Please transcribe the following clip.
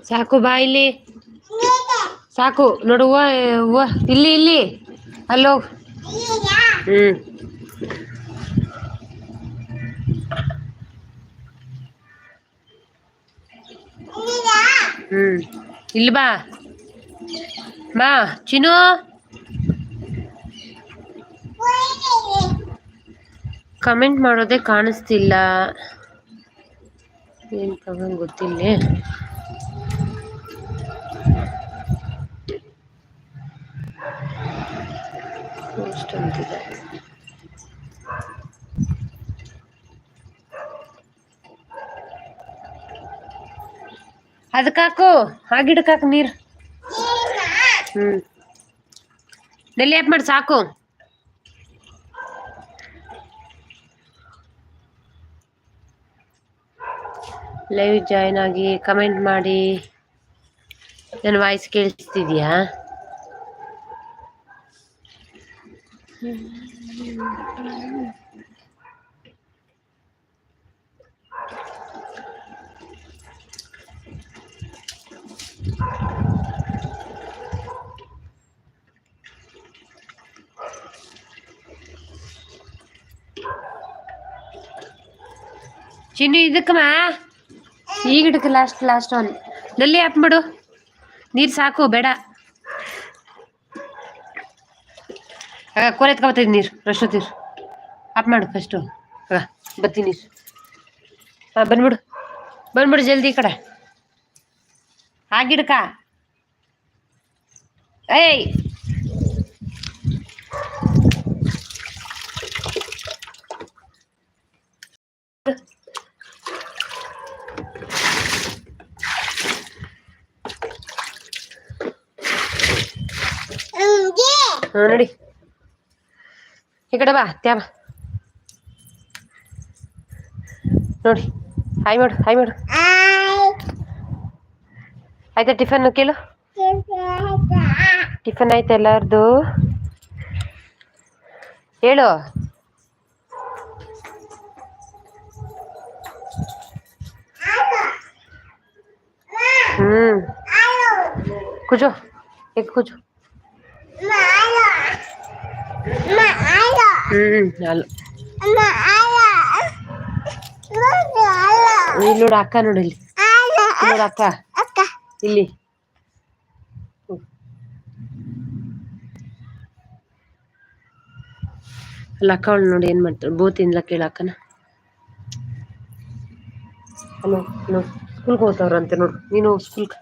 ಸಾಕು ಬಾ ಇಲ್ಲಿ ಸಾಕು ನೋಡು ಹೂವ ಇಲ್ಲಿ ಇಲ್ಲಿ ಅಲ್ಲೋ ಹ್ಮ್ ಹ್ಮ್ ಇಲ್ಲಿ ಬಾ ಚಿನ್ನು ಕಮೆಂಟ್ ಮಾಡೋದೇ ಕಾಣಿಸ್ತಿಲ್ಲ ಏನ್ ತಗೊಂಡ್ ಗೊತ್ತಿಲ್ಲ ಅಷ್ಟಂತಿದೆ ಅದಕ್ಕಾಕು ಆ ಗಿಡಕ್ಕಾಕು ನೀರು ನೆಲ್ಲಿ ಆಪ್ ಮಾಡಿ ಸಾಕು ಲೈವ್ ಜಾಯ್ನ್ ಆಗಿ ಕಮೆಂಟ್ ಮಾಡಿ ನನ್ನ ವಾಯ್ಸ್ ಕೇಳಿಸ್ತಿದ್ಯಾ ಚಿನ್ನು ಇದಕ್ಕಮ್ಮ ಈಗ ಗಿಡಕ್ಕೆ ಲಾಸ್ಟ್ ಒನ್ ನಲ್ಲಿ ಆಪ್ ಮಾಡು ನೀರು ಸಾಕು ಬೇಡ ಕೋಲೆ ಎತ್ಕೊಬತ್ತಿದ್ ನೀರು ರಶ್ವತೀರ್ ಆಪ್ ಮಾಡು ಫಸ್ಟು ಬತ್ತಿ ನೀರು ಬಂದ್ಬಿಡು ಜಲ್ದಿ ಈ ಕಡೆ ಆ ಗಿಡಕ್ಕ ಏಯ್ ನೋಡಿ ಈ ಕಡೆ ಬಾ ತ್ಯಾಬ ನೋಡಿ ಹಾಯ್ ಮಾಡು ಆಯ್ತಾ ಟಿಫನ್ ಕೇಳು ಟಿಫನ್ ಆಯ್ತಾ ಎಲ್ಲಾರ್ದು ಹೇಳು ಕೂಜು ಈಗ ಕೂಜು ಅಲ್ಲ ಇಲ್ಲಿ ನೋಡು ಅಕ್ಕ ನೋಡು ಇಲ್ಲಿ ನೋಡು ಅಕ್ಕ ಇಲ್ಲಿ ಅಲ್ಲ ಅಕ್ಕ ಅವಳು ನೋಡಿ ಏನ್ ಮಾಡ್ತಾಳೆ ಬೋತಿನ್ಲ ಕೇಳ ಅಕ್ಕನ ಹಲೋ ಸ್ಕೂಲ್ಗೆ ಹೋಗ್ತಾವ್ರಂತೆ ನೋಡು ನೀನು ಸ್ಕೂಲ್ಗೆ